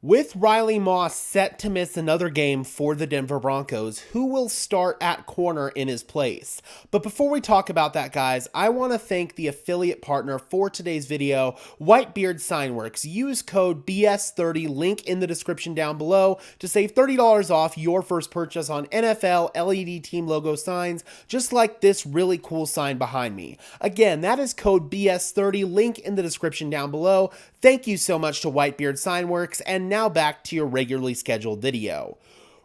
With Riley Moss set to miss another game for the Denver Broncos, who will start at corner in his place? But before we talk about that, guys, I want to thank the affiliate partner for today's video, Whitebeard Signworks. Use code BS30, link in the description down below, to save $30 off your first purchase on NFL LED team logo signs, just like this really cool sign behind me. Again, that is code BS30, link in the description down below. Thank you so much to Whitebeard Signworks, and now back to your regularly scheduled video.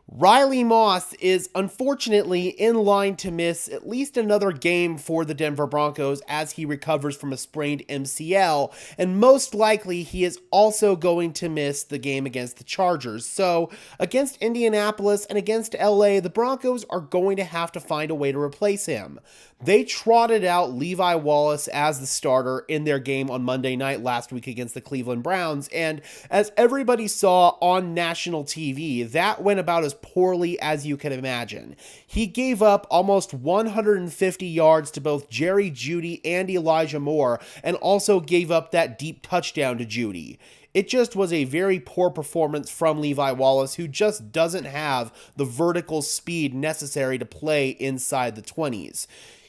Riley Moss is unfortunately in line to miss at least another game for the Denver Broncos as he recovers from a sprained MCL, and most likely he is also going to miss the game against the Chargers. So against Indianapolis and against LA, the Broncos are going to have to find a way to replace him. They trotted out Levi Wallace as the starter in their game on Monday night last week against the Cleveland Browns, and as everybody saw on national TV, that went about as poorly as you can imagine. He gave up almost 150 yards to both Jerry Jeudy and Elijah Moore, and also gave up that deep touchdown to Jeudy. It just was a very poor performance from Levi Wallace, who just doesn't have the vertical speed necessary to play inside the 20s.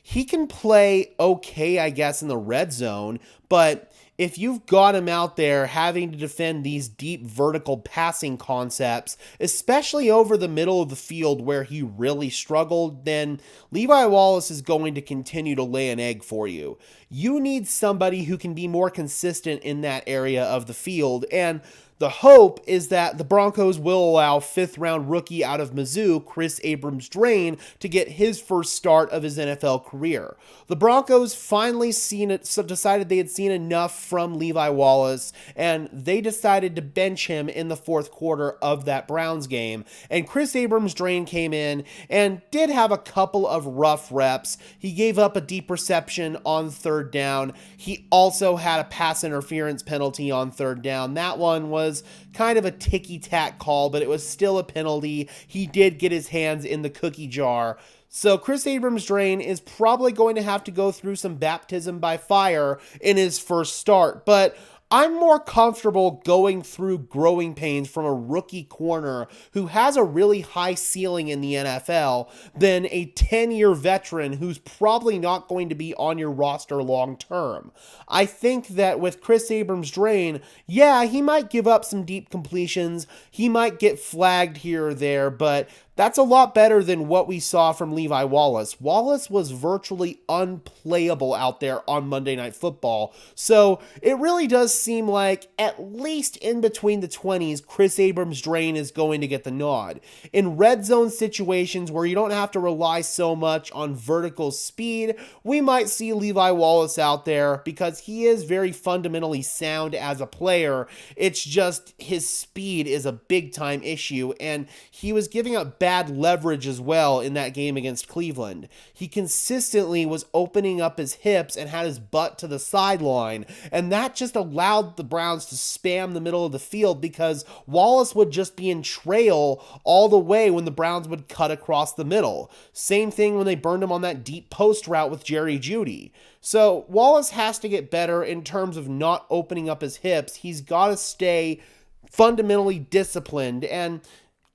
He can play okay, I guess, in the red zone, but if you've got him out there having to defend these deep vertical passing concepts, especially over the middle of the field where he really struggled, then Levi Wallace is going to continue to lay an egg for you. You need somebody who can be more consistent in that area of the field, and the hope is that the Broncos will allow fifth-round rookie out of Mizzou, Chris Abrams-Draine, to get his first start of his NFL career. The Broncos finally decided they had seen enough from Levi Wallace, and they decided to bench him in the fourth quarter of that Browns game. And Chris Abrams-Draine came in and did have a couple of rough reps. He gave up a deep reception on third down. He also had a pass interference penalty on third down. That one was kind of a ticky-tack call, but it was still a penalty. He did get his hands in the cookie jar. So Chris Abrams-Draine is probably going to have to go through some baptism by fire in his first start, but I'm more comfortable going through growing pains from a rookie corner who has a really high ceiling in the NFL than a 10-year veteran who's probably not going to be on your roster long term. I think that with Chris Abrams-Draine, yeah, he might give up some deep completions, he might get flagged here or there, but that's a lot better than what we saw from Levi Wallace. Wallace was virtually unplayable out there on Monday Night Football. So it really does seem like, at least in between the 20s, Chris Abrams-Draine is going to get the nod. In red zone situations where you don't have to rely so much on vertical speed, we might see Levi Wallace out there because he is very fundamentally sound as a player. It's just his speed is a big time issue, and he was giving up bad leverage as well in that game against Cleveland. He consistently was opening up his hips and had his butt to the sideline, and that just allowed the Browns to spam the middle of the field because Wallace would just be in trail all the way when the Browns would cut across the middle. Same thing when they burned him on that deep post route with Jerry Jeudy. So Wallace has to get better in terms of not opening up his hips. He's got to stay fundamentally disciplined, and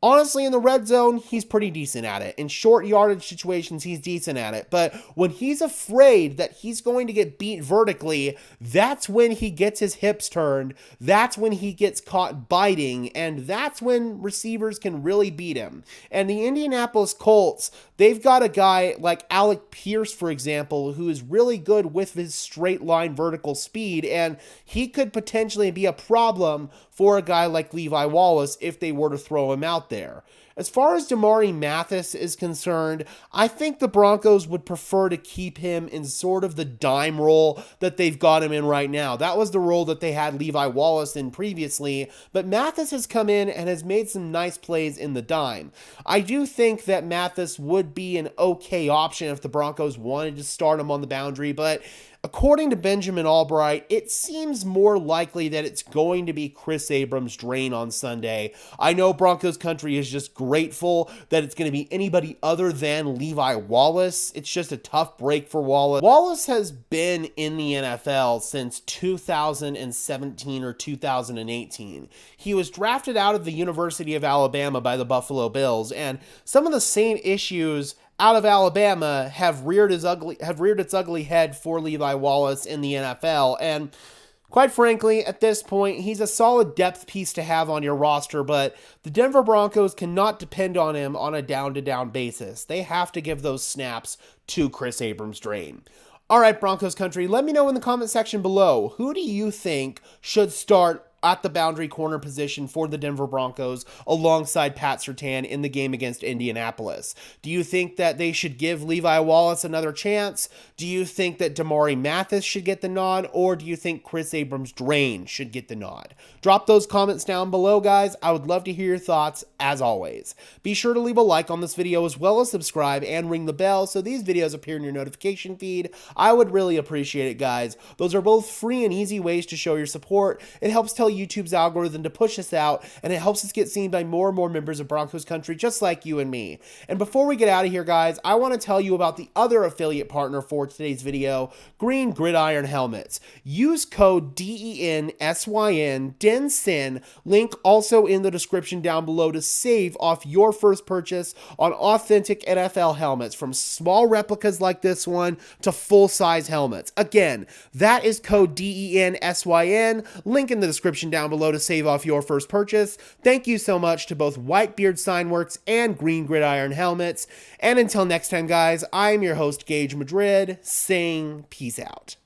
honestly, in the red zone, he's pretty decent at it. In short yardage situations, he's decent at it. But when he's afraid that he's going to get beat vertically, that's when he gets his hips turned. That's when he gets caught biting. And that's when receivers can really beat him. And the Indianapolis Colts, they've got a guy like Alec Pierce, for example, who is really good with his straight line vertical speed. And he could potentially be a problem for a guy like Levi Wallace if they were to throw him out there. As far as Damari Mathis is concerned, I think the Broncos would prefer to keep him in sort of the dime role that they've got him in right now. That was the role that they had Levi Wallace in previously, but Mathis has come in and has made some nice plays in the dime. I do think that Mathis would be an okay option if the Broncos wanted to start him on the boundary, but According to Benjamin Albright, it seems more likely that it's going to be Chris Abrams-Drain on Sunday. I know Broncos country is just grateful that it's going to be anybody other than Levi Wallace. It's just a tough break for Wallace. Wallace has been in the NFL since 2017 or 2018. He was drafted out of the University of Alabama by the Buffalo Bills, and some of the same issues out of Alabama have reared its ugly head for Levi Wallace in the NFL. And quite frankly, at this point, he's a solid depth piece to have on your roster, but the Denver Broncos cannot depend on him on a down-to-down basis. They have to give those snaps to Chris Abrams-Drain. All right, Broncos country, let me know in the comment section below, who do you think should start at the boundary corner position for the Denver Broncos alongside Pat Surtain in the game against Indianapolis? Do you think that they should give Levi Wallace another chance? Do you think that Damari Mathis should get the nod? Or do you think Chris Abrams-Drain should get the nod? Drop those comments down below, guys. I would love to hear your thoughts, as always. Be sure to leave a like on this video as well as subscribe and ring the bell so these videos appear in your notification feed. I would really appreciate it, guys. Those are both free and easy ways to show your support. It helps tell YouTube's algorithm to push us out, and it helps us get seen by more and more members of Broncos country just like you and me. And before we get out of here, guys, I want to tell you about the other affiliate partner for today's video, Green Gridiron Helmets. Use code DENSYN, DENSYN, link also in the description down below to save off your first purchase on authentic NFL helmets, from small replicas like this one to full-size helmets. Again, that is code DENSYN, link in the description down below to save off your first purchase. Thank you so much to both Whitebeard Signworks and Green Gridiron Helmets. And until next time, guys, I'm your host, Gage Madrid, saying peace out.